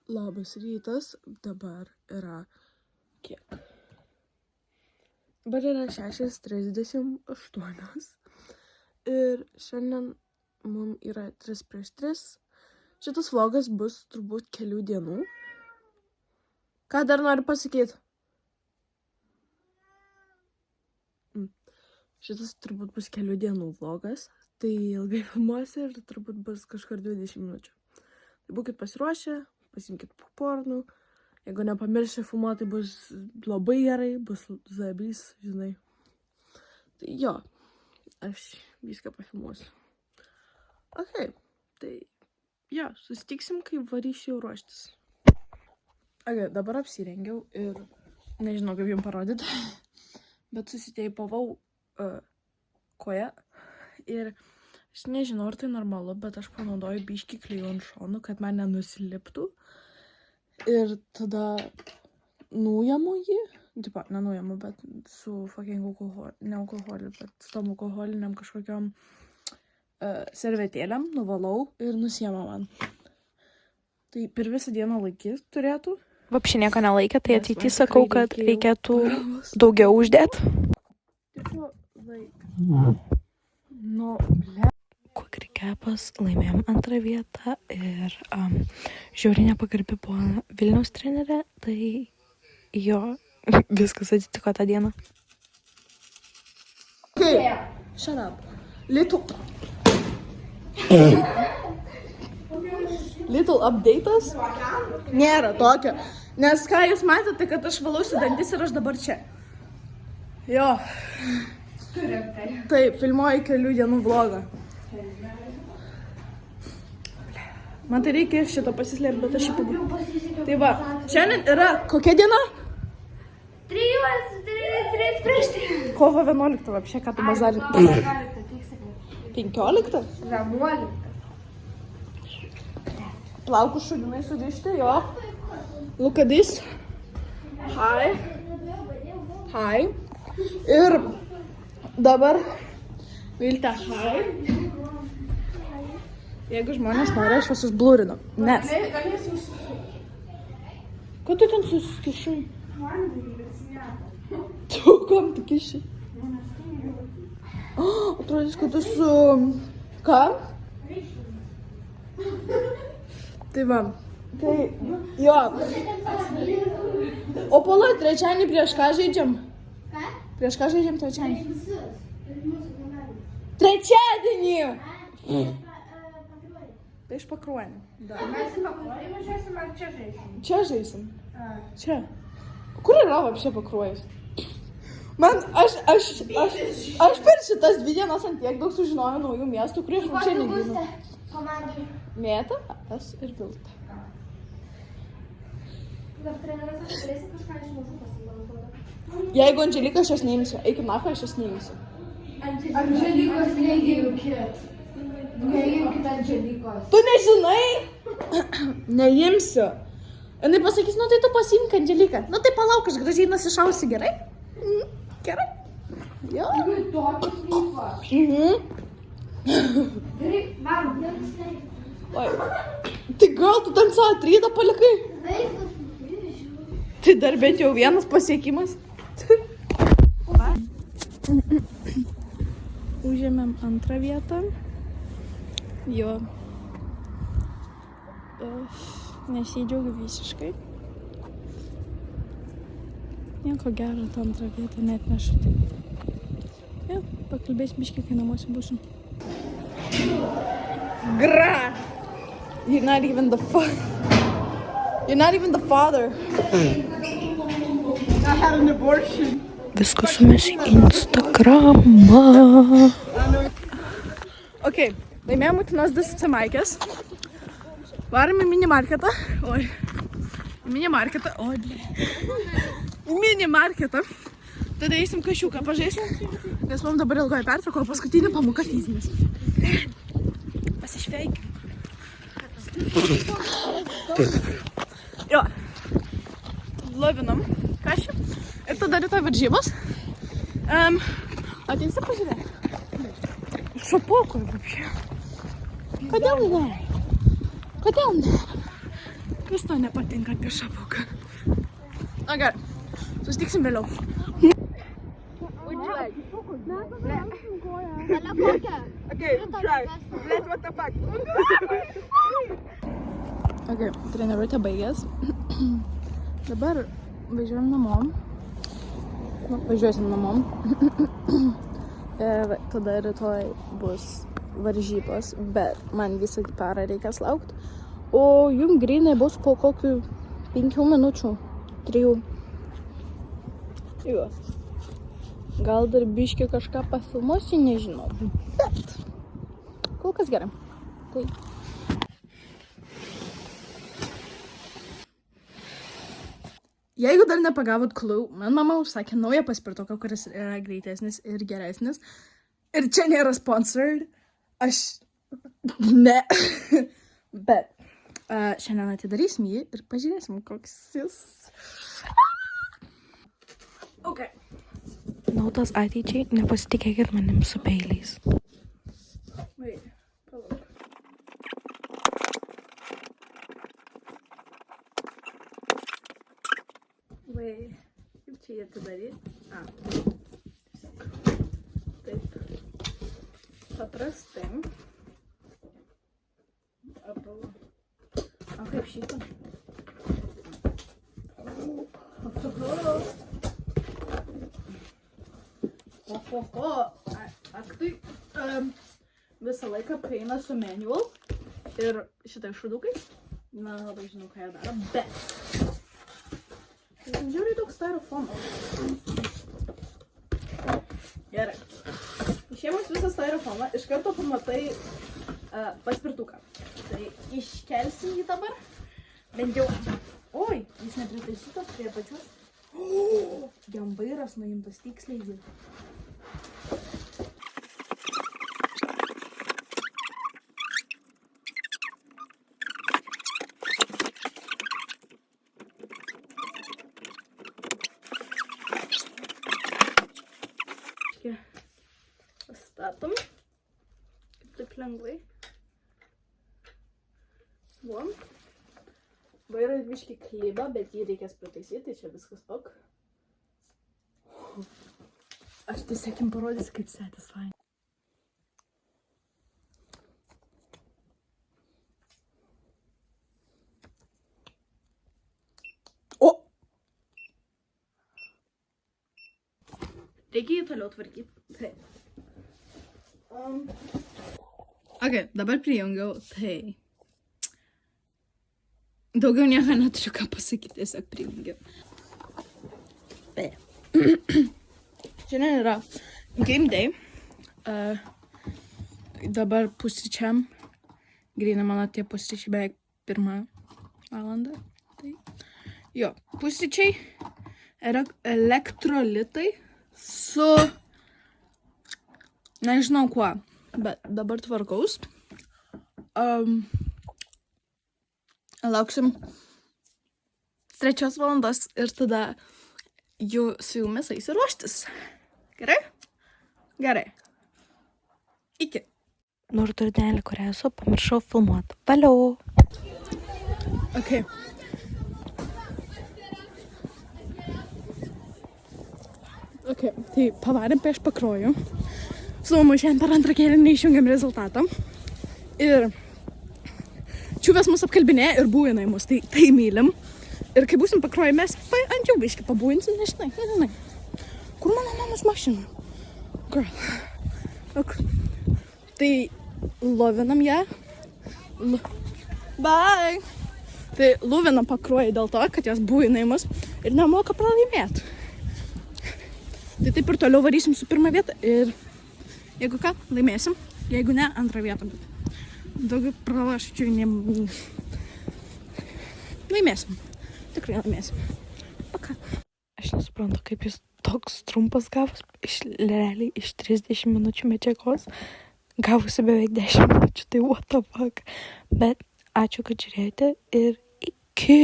Labas rytas, dabar yra kiek? Dabar yra 6:38 ir šiandien mums yra 3:3. Šitas vlogas bus turbūt kelių dienų. Ką dar noriu pasakyti? Šitas turbūt bus kelių dienų vlogas, tai ilgai filmuosi ir turbūt bus kažkur 20 minučių. Tai būkit pasiruošę, pasimkit pornų. Jeigu nepamiršti filmuoti, tai bus labai gerai, bus zabys, žinai. Tai jo, aš viską pafilmuosiu. Ok, tai jo, susitiksim, kai varysiu ruoštis. Ok, dabar apsirengiau ir nežinau, kaip jums parodyti, bet susiteipavau koją ir aš nežinau, ar tai normalu, bet aš panaudoju biškį klijų ant šonų, kad man nenusiliptų. Ir tada nujamu jį, tipo, nenujamu, bet su fucking alkoholiu, ne alkoholiu, bet su tom alkoholiniam kažkokiom servetėlėm nuvalau ir nusiema man. Tai per visą dieną laikys turėtų. Vapši nieko nelaikė, tai ateityje sakau, kad reikėtų daugiau uždėti. Tipo, nu, ble. Kukri-kepas laimėjom antrą vietą ir žiauriai nepagarbi buvo Vilniaus trenerė, tai jo, viskas atsitiko tą dieną. Okay, shut up. Little update'as nėra tokio, nes ką jūs matėte, kad aš valausi dantis ir aš dabar čia. Jo. Taip, filmuoju kelių dienų vlogą. Man tai reikia šito pasislėpti, bet aš šį pabūrėjau. Tai va, šiandien yra kokia diena? 3:3. Kovo 11, apšė, ką tu bazarį. 15? 11. Plaukų šudinai surišti, jo. Look at this. Hi. Hi. Ir dabar Viltė, hi. Jeigu žmonės nori, aš juos užblūrinu. Nes. Ką tu ten suskišai? Tu kam tu kišai? Atrodys, kad tu su... Ką? Tai va. Tai, jo. O pala, trečianį prieš ką žaidžiam? Prieš ką žaidžiam trečianį? Trečiadienį! Tai iš Pakruojio. Mes į Pakruojį važiuosim ar čia žaisim? Čia žaisim. Čia. Kur yra apšė Pakruojus? Man, aš per šitas 2 dienas ant tiek daug sužinojau naujų miestų, kurie aš čia negyvenu. Komandai. Mėta, aš ir Vilta. Dar treneris turėsi kažką iš mažų pasibalantuoti. Jeigu Andželika aš jos neimsiu, eikim nacho, aš jos neimsiu. Andželikos neimkit. Neimkit Andželikos. Tu nežinai? Neimsiu. Jinai pasakys, nu tai tu pasiimk Andželiką. Nu tai palauk, aš gražiai nusišausiu, gerai? Gerai. Jo. Tokį krypą. Gerai, varom. Oi. Tai gal tu ten savo trydą palikai? Tai dar bent jau vienas pasiekimas. Užėmėm antrą vietą. Jo. Nesidžiaugiu visiškai. Nieko gero, tą antrą vietą net nešu. Jo, pakalbėsim biškį, kai namuose būsim. Gra! You're not even the You're not even the father. I had an abortion. Viskas sumės į Instagramą. Ok, laimėjom Utinos DSC maikės. Varom į minimarketą. Oi. Į minimarketą. Oi, blė. Į minimarketą. Tada eisim kašiuką pažaisim. Nes mums dabar ilgoje pertrauko, paskutinį pamoką fizinis. Pasišveikim. Jo. Lovinam kašį. Ir tada rytoj varžybos. Ateisi pažiūrėk. Šapokoj, vapšė. Kodėl ne? Kodėl ne? Kas tau nepatinka apie šapuką? Na gerai, susitiksim vėliau. Okay, treniruotė baigės. Dabar važiuojam namo. Važiuosim namo. Ir tada rytoj bus varžybos, bet man visą parą reikės laukti. O jum grinai bus po kokių 5 minučių, 3. Jo. Gal dar biškį kažką pafilmuosiu, nežinau. Bet kol kas gerai. Tai. Jeigu dar nepagavot clue, man mama užsakė naują paspirtuką, kuris yra greitesnis ir geresnis. Ir čia nėra sponsored. Aš... Ne. Bet šiandien atidarysim jį ir pažiūrėsim, koks jis. Ok. Naudos ateičiai, nepasitikėkit manim su peiliais. Wait, palauk. Wait, kaip čia jį atidaryti? Taip. Paprastai. O kaip šitą? Aktai visą laiką prieina su manual ir šitai šudukais. Na, labai žinau, ką jie daro, bet žiūrėjau daug styrofono. Gerai. Išėmus visą styrofoną, iš karto pamatai paspirtuką. Tai iškelsim jį dabar. Bent jau... Oi, jis nepritaisytas prie pačios. Jam vairas nuimtas tiksliai jį. Pastatom. Taip lengvai. Buom. Vairas biškį kliba, bet jį reikės pritaisyti, čia viskas ok. Aš tiesiog jums parodysiu, kaip satisfying. O! Reikia jį toliau tvarkyti. Taip. Ok, dabar prijungiau. Tai. Daugiau nieko neturiu ką pasakyti, tiesiog prijungiau. Šiandien yra game day. Dabar pusryčiam. Grina mano tie pusryčiai beveik 1 valandą. Tai. Jo, pusryčiai yra elektrolitai su... Nežinau kuo, bet dabar tvarkaus. Lauksim 3 valandos ir tada jų su jumis eisiu ruoštis. Gerai? Gerai. Iki. Nors turnelį, kurią esu, pamiršau filmuoti. Valiau. Ok. Ok, tai pavarėm prieš Pakruojų. Su mamu šiandien per antrą kėlinį išjungiam rezultatą. Ir čiuvės mus apkalbinėja ir būjina į mus, tai mylim. Ir kai būsim Pakruojų, mes ant jų biškį pabūjinsim, nežinai. Kur mano mamos mašina? Girl. Ok. Tai lovinam ją. Bye! Tai lovinam Pakruojų dėl to, kad jos būjina į mus ir nemoka pralaimėti. Tai taip ir toliau varysim su 1 vieta ir jeigu ką, laimėsim. Jeigu ne, 2 vietą. Daugiau pralaščių laimėsim. Tikrai laimėsim. Paka. Aš nesuprantu, kaip jis toks trumpas gavus. Realiai iš 30 minučių medžiagos gavusi beveik 10 minučių. Tai what the fuck. Bet ačiū, kad žiūrėjote ir iki.